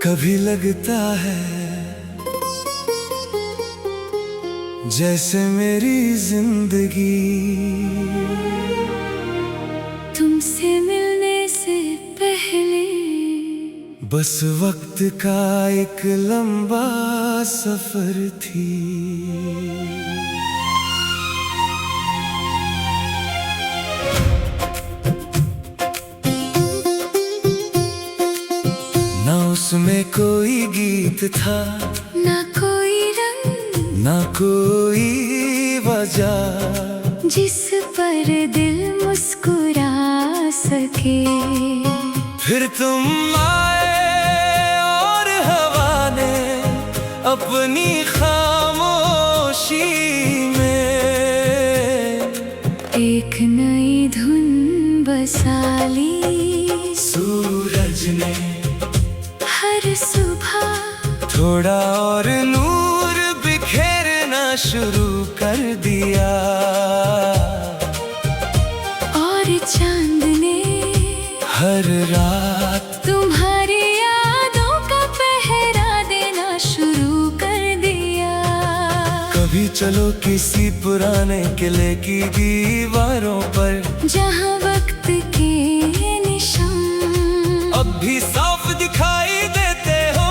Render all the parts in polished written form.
कभी लगता है जैसे मेरी जिंदगी तुमसे मिलने से पहले बस वक्त का एक लंबा सफर थी। ना उसमें कोई गीत था, ना कोई रंग, ना कोई वजह जिस पर दिल मुस्कुरा सके। फिर तुम आए और हवा ने अपनी खामोशी में एक नई धुन बसा ली। सूरज ने हर सुबह थोड़ा और नूर बिखेरना शुरू कर दिया, और चांद ने हर रात तुम्हारी यादों का पहरा देना शुरू कर दिया। कभी चलो किसी पुराने किले की दीवारों पर, जहाँ वक्त के निशान अब भी साफ दिखाई देते हो।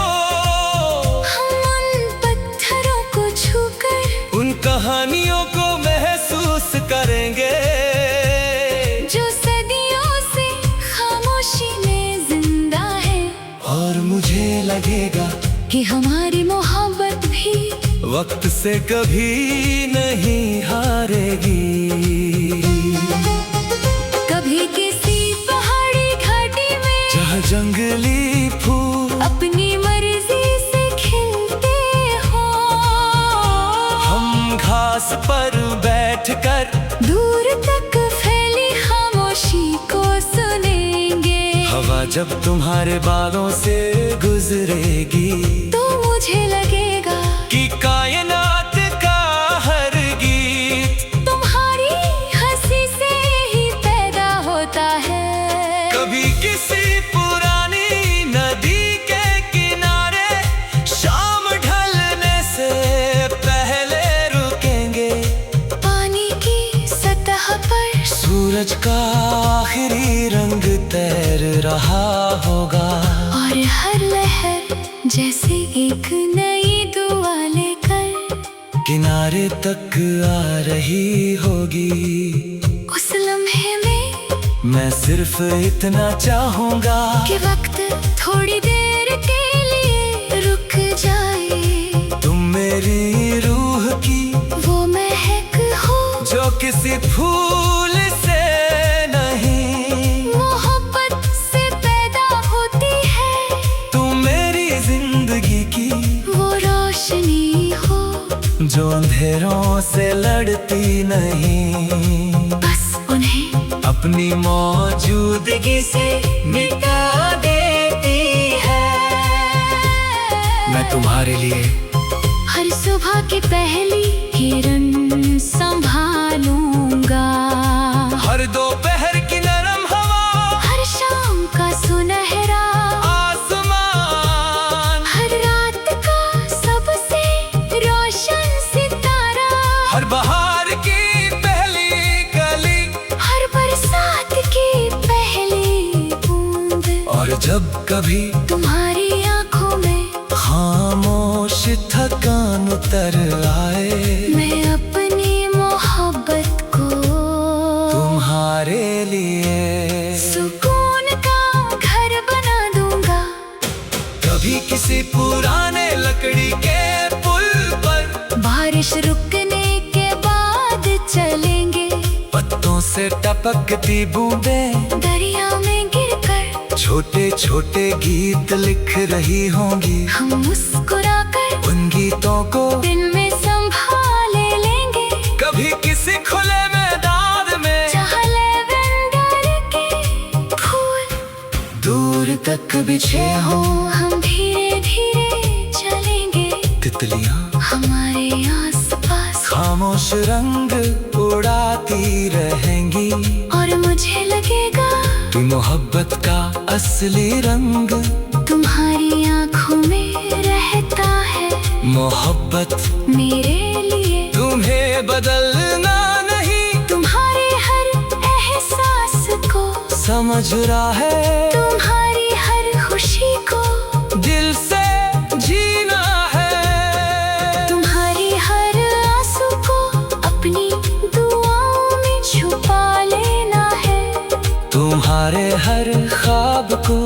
हम उन पत्थरों को छूकर उन कहानियों को महसूस करेंगे जो सदियों से खामोशी में जिंदा है। और मुझे लगेगा कि हमारी मोहब्बत भी वक्त से कभी नहीं हारेगी। कभी किसी पहाड़ी घाटी में जहाँ जंगली फूल अपनी मर्जी से खिलते हो, हम घास पर बैठकर दूर तक फैली खामोशी को सुनेंगे। हवा जब तुम्हारे बालों से गुजरेगी तो मुझे लगेगा कि कायनात का हर गीत तुम्हारी हंसी से ही पैदा होता है। कभी किसी पुरानी नदी के किनारे शाम ढलने से पहले रुकेंगे। पानी की सतह पर सूरज का आखिरी रंग तैर रहा होगा, और हर लहर जैसे एक नई दुआ लेकर किनारे तक आ रही होगी। उस लम्हे में मैं सिर्फ इतना चाहूंगा कि वक्त थोड़ी देर के लिए रुक जाए। तुम मेरी रूह की वो महक हो जो किसी फूल से नहीं, मोहब्बत से पैदा होती है। तुम मेरी जिंदगी की वो रोशनी हो जो अंधेरों से लड़ती नहीं, बस उन्हें अपनी मौजूदगी से मिटा देती है। मैं तुम्हारे लिए हर सुबह की पहली किरण संभालूंगा, हर दोपहर की नरम हवा, हर शाम का सुनहरा आसमान, हर रात का सबसे रोशन सितारा, हर बहार की पहली कली, हर बरसात की पहली बूंद। और जब कभी तुम्हारी आंखों में खामोश थकान उतर आए, मैं अपनी मोहब्बत को तुम्हारे लिए सुकून का घर बना दूंगा। कभी किसी पुराने लकड़ी के पुल पर बारिश रुकने के बाद चलेंगे, पत्तों से टपकती बूंदें दरिया में गिरकर छोटे छोटे गीत लिख रही होंगी। हम मुस्कुराकर उन गीतों को दिल में संभाले लेंगे। कभी किसी खुले मैदान में जहाँ लैवेंडर के फूल दूर तक बिछे हो, हम धीरे धीरे चलेंगे। तितलियां हमारे आसपास खामोश रंग उड़ाती रहेंगी, और मुझे लगेगा कि मोहब्बत का असली रंग तुम्हारे तुम्हारी आंखों में रहता है मोहब्बत मेरे लिए। तुम्हें बदलना नहीं, तुम्हारे हर एहसास को समझ रहा है, तुम्हारी हर खुशी को दिल से जीना है। तुम्हारी हर आंसू को अपनी दुआओं में छुपा लेना है। तुम्हारे हर ख्वाब को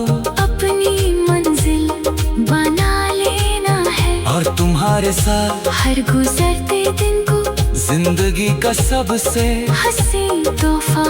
अपनी मंजिल बना लेना है। और तुम्हारे साथ हर गुजरते दिन को जिंदगी का सबसे हंसी तोहफा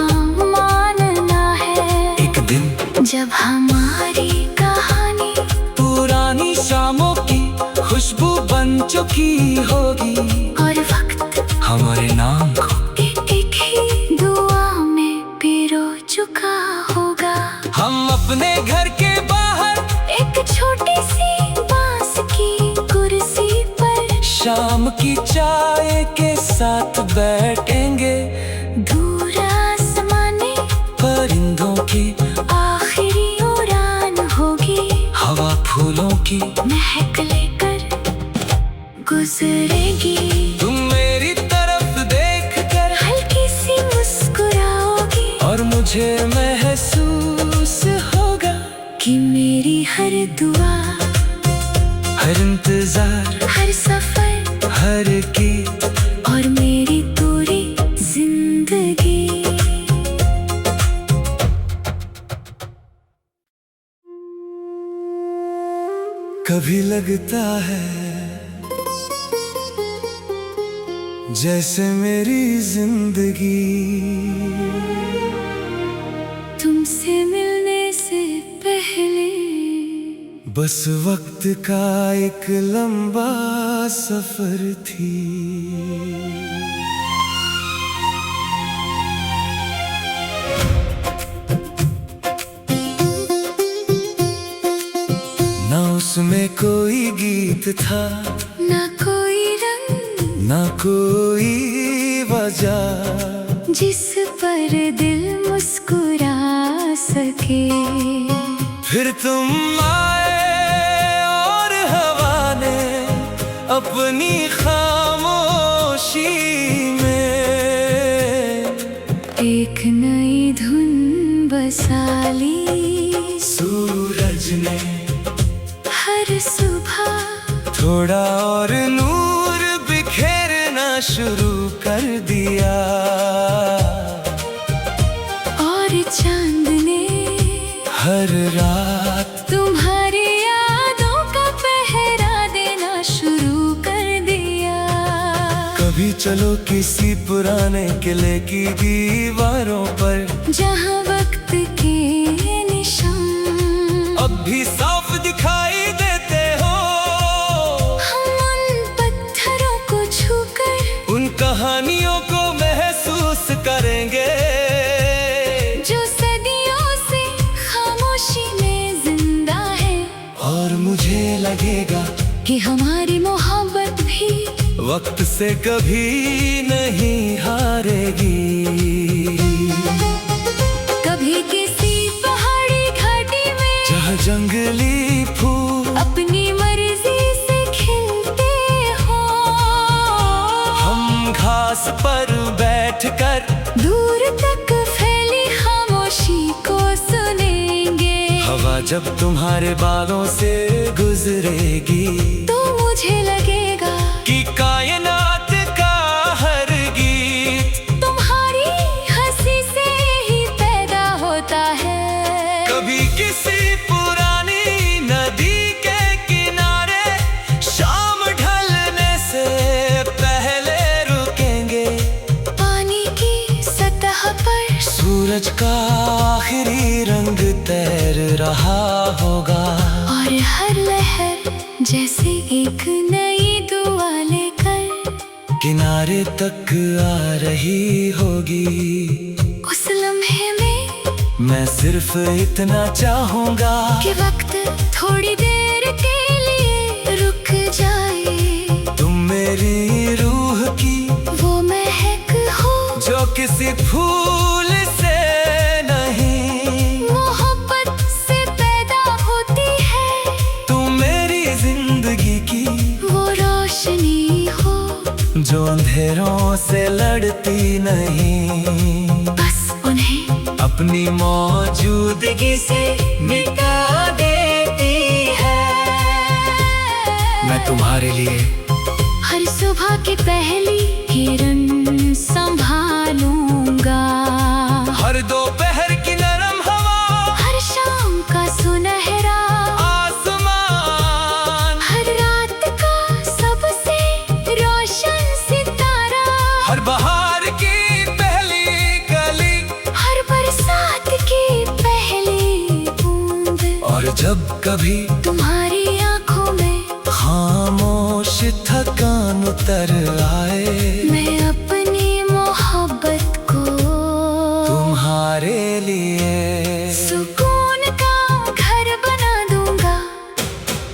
मानना है। एक दिन जब हमारी कहानी पुरानी शामों की खुशबू बन चुकी होगी, और वक्त हमारे नाम को एक ही दुआ में पिरो चुका होगा। हम अपने घर के बाहर एक छोटी सी बांस की कुर्सी पर शाम की चाय के साथ बैठेंगे। दूर आसमाने परिंदों की आखिरी उड़ान होगी। हवा फूलों की महक लेकर गुजरेगी। तुम मेरी तरफ देख कर हल्की सी मुस्कुराओगी, और मुझे महसूस होगा कि मेरी हर दुआ, हर इंतजार, हर सफर, हर गीत और मेरी पूरी जिंदगी। कभी लगता है जैसे मेरी जिंदगी तुमसे मिलने से पहले बस वक्त का एक लंबा सफर थी। ना उसमें कोई गीत था, ना कोई रंग, ना कोई वजह जिस पर दिल मुस्कुरा सके। फिर तुम आए और हवा ने अपनी खामोशी में एक नई धुन बसा ली। सूरज ने हर सुबह थोड़ा और नूर बिखेरना शुरू कर दिया, और चांद ने हर रात तुम्हारी यादों का पहरा देना शुरू कर दिया। कभी चलो किसी पुराने किले की दीवारों पर, जहाँ वक्त के निशान अब भी साफ दिखाई देते हो। हम उन पत्थरों को छूकर उन कहानियों को महसूस करेंगे जो सदियों से खामोशी में जिंदा है। और मुझे लगेगा कि हमारी मोहब्बत भी वक्त से कभी नहीं हारेगी। कभी किसी पहाड़ी घाटी में जहाँ जंगली फूल अपनी मर्जी से खिलते हो, हम घास पर बैठकर दूर तक फैली खामोशी को सुनेंगे। हवा जब तुम्हारे बालों से गुजरेगी, तो मुझे लगेगा कि कायनात का हर गीत तुम्हारी हंसी से ही पैदा होता है। कभी किसी पुरानी नदी के किनारे शाम ढलने से पहले रुकेंगे। पानी की सतह पर सूरज का आखिरी रंग तैर रहा होगा, और हर लहर जैसे एक नई दुआ लेकर किनारे तक आ रही होगी। उस लम्हे में मैं सिर्फ इतना चाहूंगा कि वक्त थोड़ी देर के लिए रुक जाए। तुम मेरी रूह की वो महक हो जो किसी फूल से नहीं, मोहब्बत से पैदा होती है। जो अंधेरों से लड़ती नहीं, बस उन्हें अपनी मौजूदगी से मिटा देती है। मैं तुम्हारे लिए हर सुबह की पहली किरण संभालूंगा, हर दोपहर की नरम हवा, हर शाम का सुनहरा आसमान, हर रात का सबसे रोशन सितारा, हर बहार की पहली कली, हर बरसात की पहली बूंद। और जब कभी तुम्हारी आंखों में खामोश थकान उतर आए, मैं अपनी मोहब्बत को तुम्हारे लिए सुकून का घर बना दूंगा।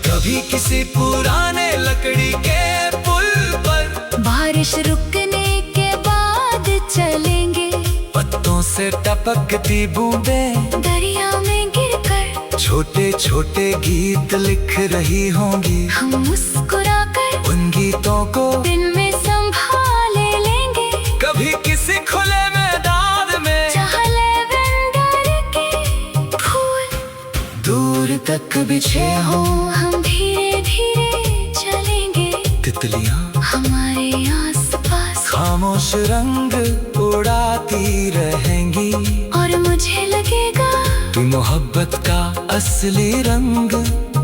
कभी किसी पुराने लकड़ी के पुल पर बारिश रुकने के बाद चलेंगे, पत्तों से टपकती बूंदें दरिया में गिरकर छोटे छोटे गीत लिख रही होंगी। हम मुस्कुराकर उन गीतों को दिन में संभाले लेंगे। कभी किसी खुले मैदान में जहाँ लैवेंडर के फूल दूर तक बिछे हों, हम धीरे धीरे चलेंगे। तितलियां हमारे आसपास खामोश रंग उड़ाती रहेंगी, और मुझे लगेगा कि मोहब्बत का असली रंग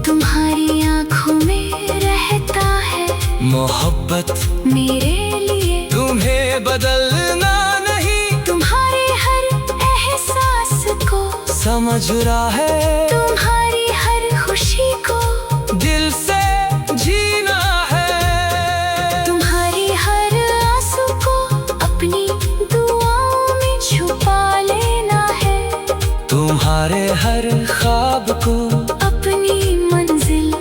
तुम्हारी आंखों में रहता है। मोहब्बत मेरे लिए तुम्हें बदलना नहीं, तुम्हारे हर एहसास को समझ रहा है, तुम्हारी हर खुशी को दिल से जीना है। तुम्हारी हर आंसू को अपनी दुआओं में छुपा लेना है। तुम्हारे हर ख्वाब को अपनी मंजिल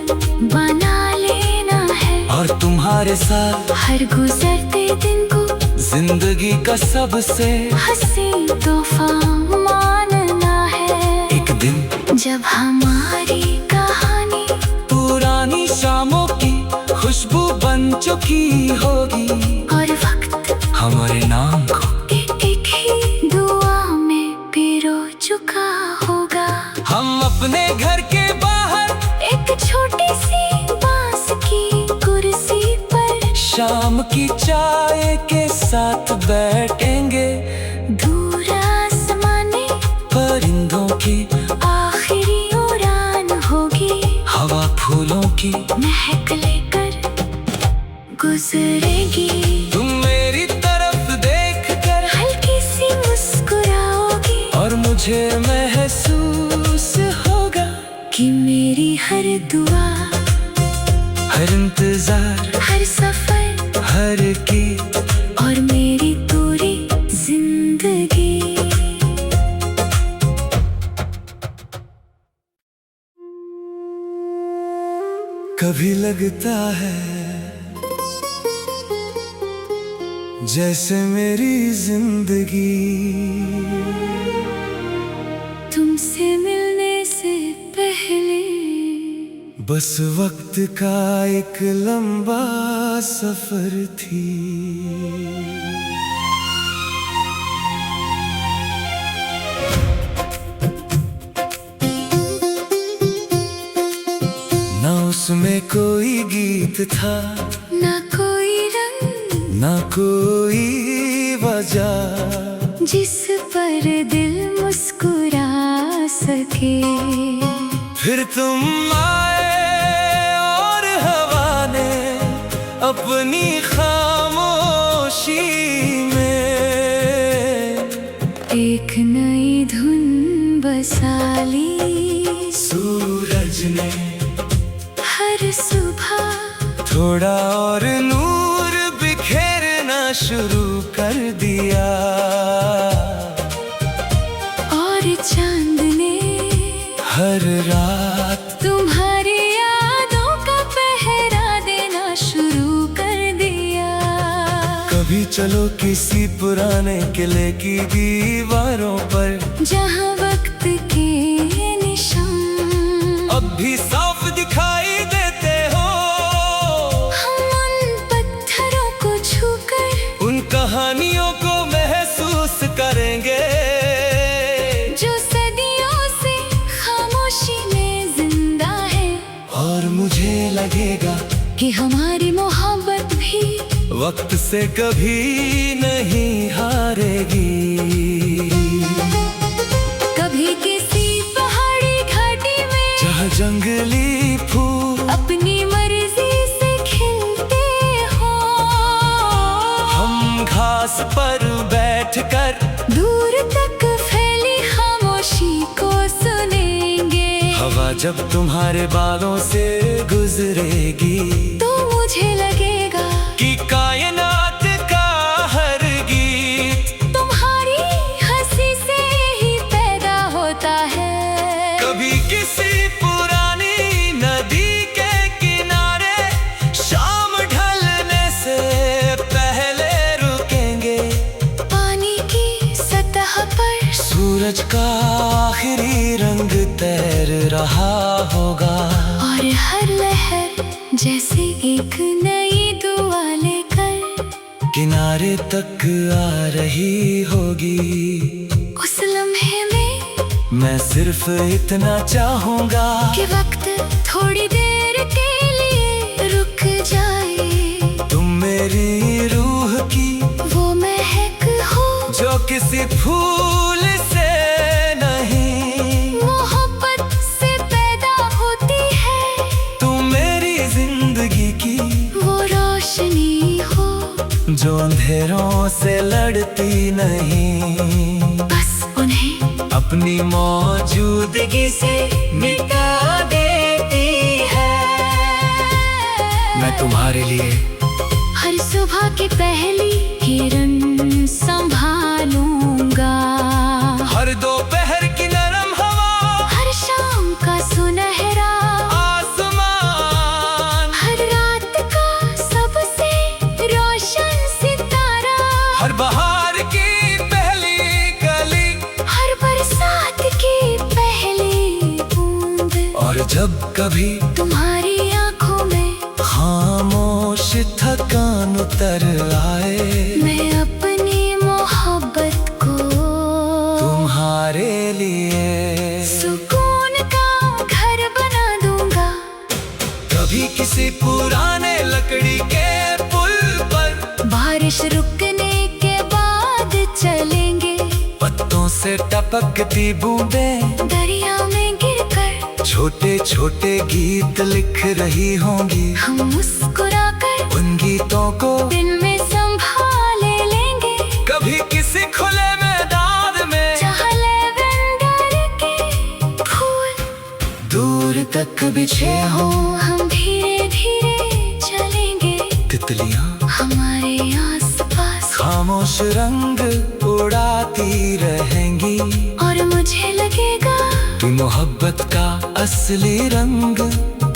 बना लेना है, और तुम्हारे साथ हर गुजरते दिन को जिंदगी का सबसे हंसी तोहफा मानना है। एक दिन जब हमारी कहानी पुरानी शामों की खुशबू बन चुकी होगी, और वक्त हमारे नाम को एक ही दुआ में पिरो चुका होगा। हम अपने घर के बाहर एक छोटी सी बांस की कुर्सी पर शाम की चाय के साथ बैठेंगे। दूर आसमाने परिंदों की आखिरी उड़ान होगी, हवा फूलों की महक लेकर गुजरेगी। तुम मेरी तरफ देख कर हल्की सी मुस्कुराओगी, और मुझे महसूस होगा कि मेरी हर दुआ, हर इंतजार, हर सफर, हर गीत और मेरी पूरी जिंदगी। कभी लगता है जैसे मेरी जिंदगी तुमसे मिलने से पहले बस वक्त का एक लंबा सफर थी। ना उसमें कोई गीत था, ना कोई रंग, ना कोई वजह जिस पर दिल मुस्कुरा सके। फिर तुम आए और हवा ने अपनी खामोशी में एक नई धुन बसा ली। सूरज ने हर सुबह थोड़ा और नूर बिखेरना शुरू कर दिया, और चांद ने हर रात तुम्हारी यादों का पहरा देना शुरू कर दिया। कभी चलो किसी पुराने किले की दीवारों पर, जहाँ वक्त के निशान अब भी साफ दिखाई देते हो। हम उन पत्थरों को छूकर लगेगा कि हमारी मोहब्बत भी वक्त से कभी नहीं हारेगी। कभी किसी पहाड़ी घाटी में जहाँ जंगली फूल अपनी मर्जी से खिलते हो, हम घास पर बैठकर दूर तक फैली खामोशी को सुनेंगे। हवा जब तुम्हारे बालों से गुजरेगी तो मुझे लगेगा कि कायनात का हर गीत तुम्हारी हंसी से ही पैदा होता है। कभी किसी पुरानी नदी के किनारे शाम ढलने से पहले रुकेंगे। पानी की सतह पर सूरज का आखिरी रंग तैर रहा होगा और हर लहर जैसे एक नई दुआ लेकर किनारे तक आ रही होगी। उस लम्हे में मैं सिर्फ इतना चाहूंगा कि वक्त थोड़ी देर के लिए रुक जाए। तुम मेरी रूह की वो महक हो जो किसी फूल से नहीं मोहब्बत से पैदा होती है। तुम मेरी जिंदगी की वो रोशनी हो जो अंधेरों से लड़ती नहीं, बस उन्हें अपनी मौजूदगी से मिटा देती है। मैं तुम्हारे लिए हर सुबह की पहली किरण संभालूंगा, हर दोपहर की नरम हवा, हर शाम का सुनहरा आसमान, हर रात का सबसे रोशन सितारा, हर बहार की पहली कली, हर बरसात की पहली बूंद। और जब कभी तुम्हारी आंखों में खामोश थकान उतर आए, मैं अपनी मोहब्बत को तुम्हारे लिए सुकून का घर बना दूंगा। कभी किसी पुराने लकड़ी के पुल पर बारिश रुकने के बाद चलेंगे, पत्तों से टपकती बूंदें दरिया में गिरकर छोटे छोटे गीत लिख रही होंगी। हम मुस्कुराकर उन गीतों को दिल में संभाले लेंगे। कभी किसी खुले मैदान में जहाँ लैवेंडर के फूल दूर तक बिछे हो, हम धीरे धीरे चलेंगे। तितलियां हमारे आसपास खामोश रंग उड़ाती रहेंगी, और मुझे लगेगा कि मोहब्बत का असली रंग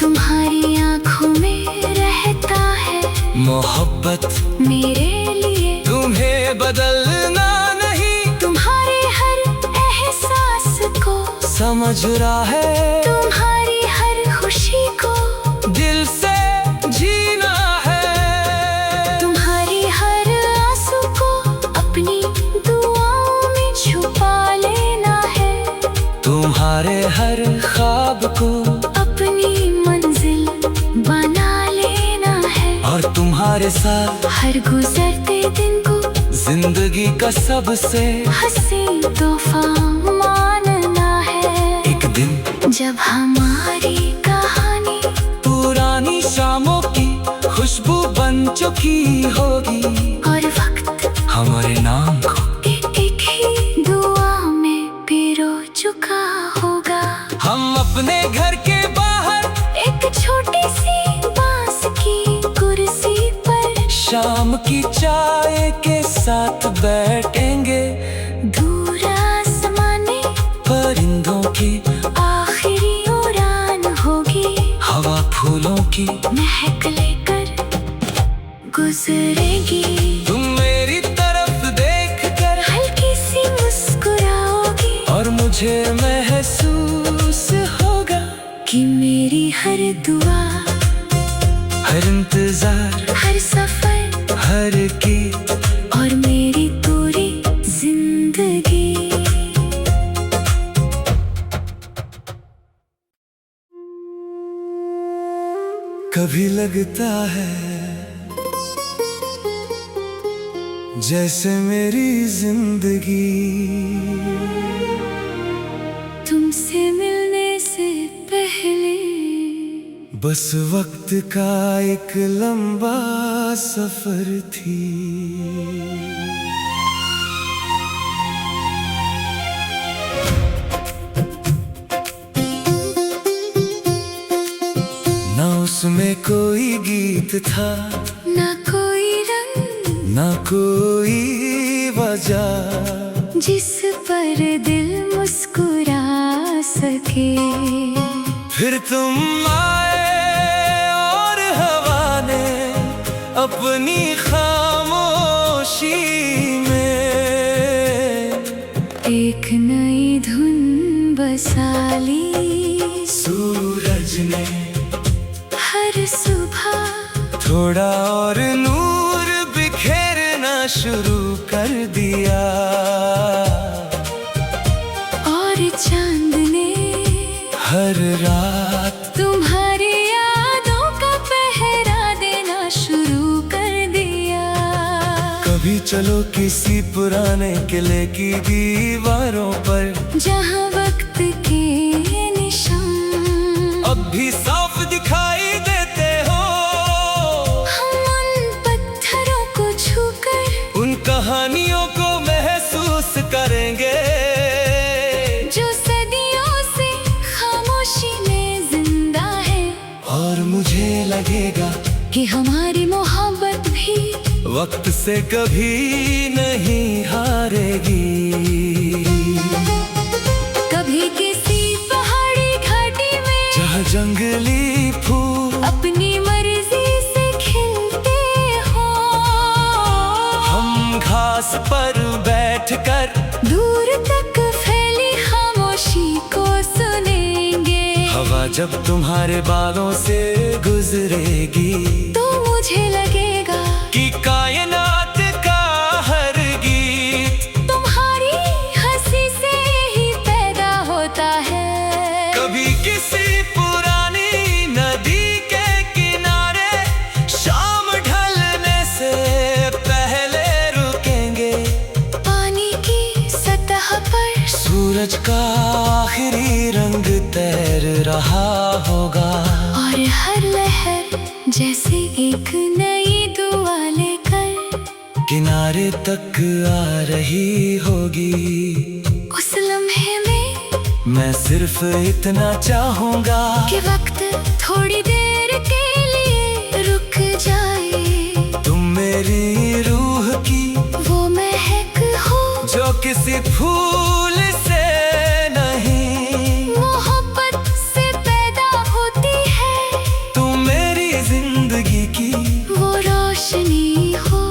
तुम्हारी आंखों में रहता है। मोहब्बत मेरे लिए तुम्हें बदलना नहीं, तुम्हारे हर एहसास को समझ रहा है, तुम्हारी हर खुशी को दिल से जीना है। तुम्हारी हर आंसू को अपनी दुआओं में छुपा लेना है। तुम्हारे हर ख्वाब को अपनी मंजिल बना लेना है। और तुम्हारे साथ हर गुजरते दिन को जिंदगी का सबसे हसीन तोहफा मानना है। एक दिन जब हमारी कहानी पुरानी शामों की खुशबू बन चुकी होगी, और वक्त हमारे नाम को एक ही दुआ में पिरो चुका होगा। हम अपने घर के बाहर एक छोटी सी बांस की कुर्सी पर शाम की चाय के साथ बैठेंगे। दूर आसमाने परिंदों की आखिरी उड़ान होगी, हवा फूलों की महक लेकर गुजरेगी। तुम मेरी तरफ देख कर हल्की सी मुस्कुराओगी, और मुझे महसूस होगा कि मेरी हर दुआ, हर इंतजार, हर सफर, हर गीत और मेरी पूरी जिंदगी। कभी लगता है जैसे मेरी जिंदगी तुमसे मिलने से पहले बस वक्त का एक लंबा सफर थी। ना उसमें कोई गीत था, ना कोई रंग, ना कोई वजह जिस पर दिल मुस्कुरा सके। फिर तुम आए और हवा ने अपनी खामोशी में एक नई धुन बसा ली। सूरज ने हर सुबह थोड़ा और नूर बिखेरना शुरू कर दिया, और चांद ने हर रात तुम्हारी यादों का पहरा देना शुरू कर दिया। कभी चलो किसी पुराने किले की दीवारों पर, जहाँ वक्त के निशान अब भी साफ दिखाई देते हो। हम उन पत्थरों को छूकर उन कहानियों को महसूस करेंगे जो सदियों से खामोशी में जिंदा है। और मुझे लगेगा कि हमारी मोहब्बत भी वक्त से कभी नहीं हारेगी। कभी किसी पहाड़ी घाटी में जहाँ जंगली फूल अपनी मर्जी से खिलते हो, हम घास पर बैठकर दूर तक फैली खामोशी को सुनेंगे। हवा जब तुम्हारे बालों से गुजरेगी तो मुझे लगेगा कि कायनात का हर गीत तुम्हारी हंसी से ही पैदा होता है। कभी किसी पुरानी नदी के किनारे शाम ढलने से पहले रुकेंगे। पानी की सतह पर सूरज का आखिरी रंग तैर रहा होगा, और हर लहर जैसे एक नई दुआ लेकर किनारे तक आ रही होगी। उस लम्हे में मैं सिर्फ इतना चाहूंगा कि वक्त थोड़ी देर के लिए रुक जाए। तुम मेरी रूह की वो महक हो जो किसी फूल से नहीं, मोहब्बत से पैदा होती है। तुम मेरी जिंदगी की वो रोशनी हो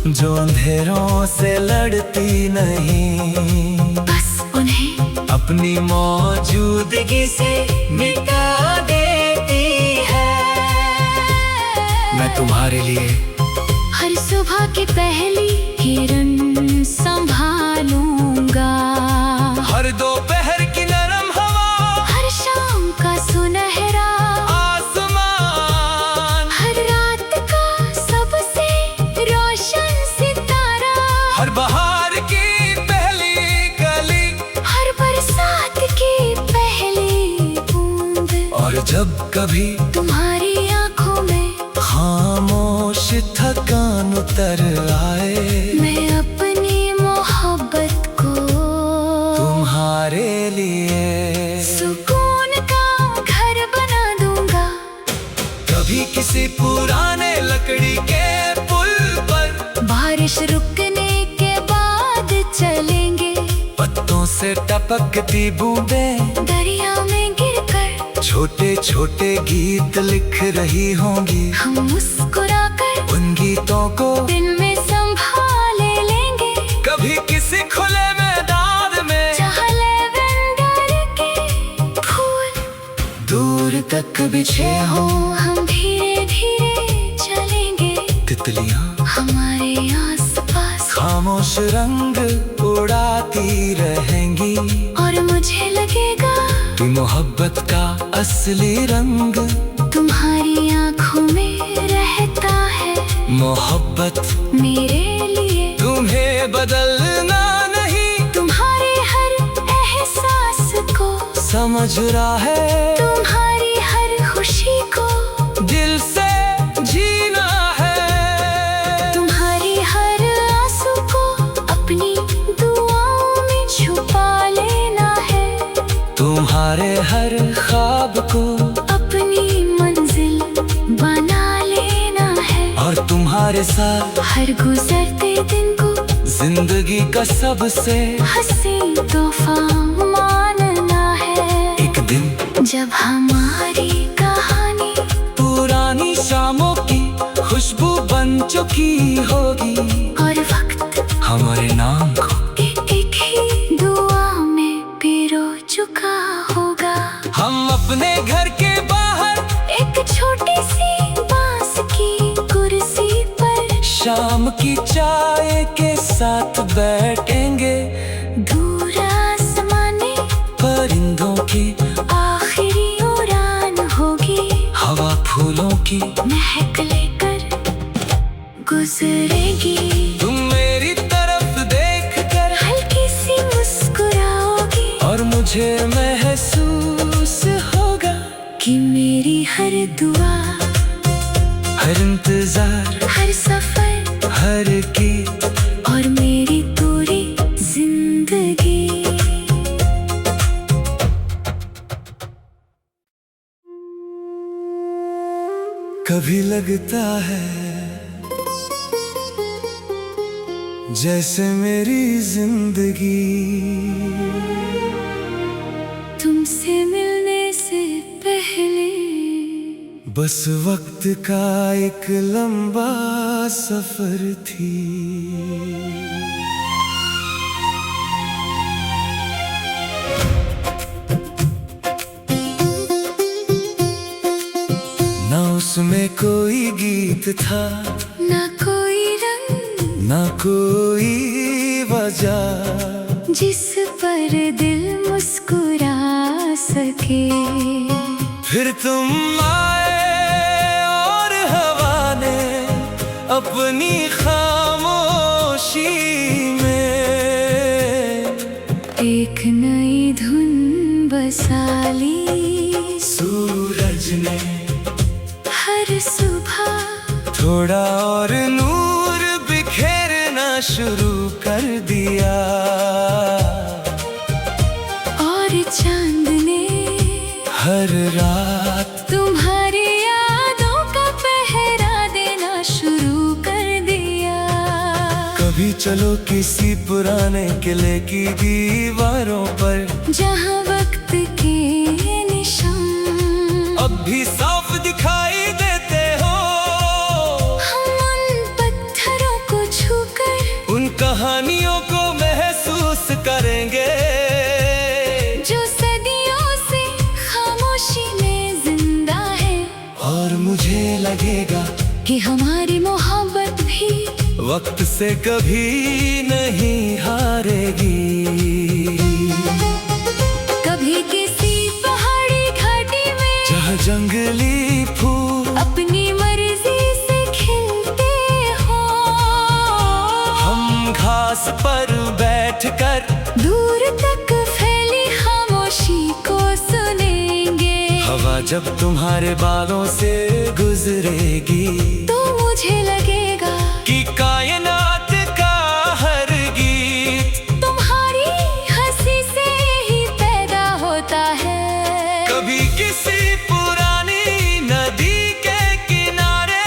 जो अंधेरों से लड़ती नहीं, बस उन्हें अपनी मौजूदगी से मिटा देती है। मैं तुम्हारे लिए हर सुबह की पहली किरण संभालूंगा, हर दोपहर की नरम हवा, हर शाम का सुनहरा आसमान, हर रात का सबसे रोशन सितारा, हर बहार की पहली कली, हर बरसात की पहली बूंद। और जब कभी तुम्हारी आंखों में खामोश थकान उतर आए, मैं अपनी मोहब्बत को तुम्हारे लिए सुकून का घर बना दूंगा। कभी किसी पुराने लकड़ी के पुल पर बारिश रुकने के बाद चलेंगे, पत्तों से टपकती बूंदें दरिया में गिरकर छोटे छोटे गीत लिख रही होंगी। हम मुस्कुराकर उन गीतों को दिन में संभाले लेंगे। कभी किसी खुले मैदान में जहाँ लैवेंडर के फूल दूर तक बिछे हो, हम धीरे धीरे चलेंगे। तितलियां हमारे आसपास खामोश रंग उड़ाती रहेंगी, और मुझे लगेगा कि मोहब्बत का असली रंग तुम्हारी आंखों मोहब्बत मेरे लिए तुम्हें बदलना नहीं, तुम्हारे हर एहसास को समझ रहा है, तुम्हारी हर खुशी को दिल से जीना है। तुम्हारे हर आंसू को अपनी दुआओं में छुपा लेना है। तुम्हारे हर ख्वाब को अपनी मंजिल बना लेना है। और तुम्हारे साथ हर गुजरते दिन को जिंदगी का सबसे हसीन तोहफा मानना है। एक दिन जब हमारी कहानी पुरानी शामों की खुशबू बन चुकी होगी, और वक्त हमारे नाम को एक ही दुआ में पिरो चुका होगा। हम अपने घर के बाहर एक छोटी सी बांस की कुर्सी पर शाम की चाय के साथ बैठेंगे। दूर आसमाने परिंदों की आखिरी उड़ान होगी, हवा फूलों की महक लेकर गुजरेगी। तुम मेरी तरफ देखकर हल्की सी मुस्कुराओगी, और मुझे महसूस होगा कि मेरी हर दुआ, हर इंतजार, हर सफर, हर गीत और मेरी पूरी जिंदगी। कभी लगता है जैसे मेरी जिंदगी तुमसे मिलने से पहले बस वक्त का एक लंबा सफर थी। ना उसमें कोई गीत था, ना कोई रंग, ना कोई वजह जिस पर दिल मुस्कुरा सके। फिर तुम आए और हवा ने अपनी खामोशी में एक नई धुन बसा ली। सूरज ने हर सुबह थोड़ा और नूर बिखेरना शुरू कर दिया, और चांद ने हर रात तुम्हारी यादों का पहरा देना शुरू कर दिया। कभी चलो किसी पुराने किले की दीवारों पर, जहाँ वक्त के निशान अब भी साफ दिखाई देते हो। हम उन पत्थरों को छूकर उन कहानियों को महसूस करेंगे जो सदियों से खामोशी में जिंदा है। और मुझे लगेगा कि हमारी मोहब्बत भी वक्त से कभी नहीं हारेगी। कभी किसी पहाड़ी घाटी में जहाँ जंगली फूल अपनी मर्जी से खिलते हो, हम घास पर बैठकर दूर तक फैली खामोशी को सुनेंगे। हवा जब तुम्हारे बालों से गुजरेगी, तो मुझे लगेगा कि कायनात का हर गीत तुम्हारी हंसी से ही पैदा होता है। कभी किसी पुरानी नदी के किनारे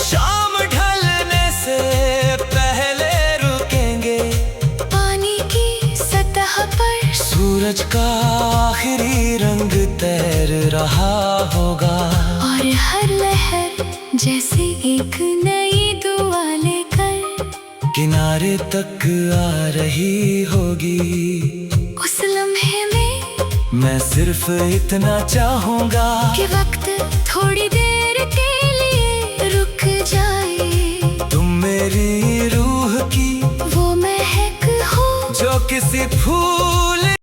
शाम ढलने से पहले रुकेंगे। पानी की सतह पर सूरज का आखिरी रंग तैर रहा होगा, और हर लहर जैसे एक नई दुआ लेकर किनारे तक आ रही होगी। उस लम्हे में मैं सिर्फ इतना चाहूंगा कि वक्त थोड़ी देर के लिए रुक जाए। तुम मेरी रूह की वो महक हो जो किसी फूल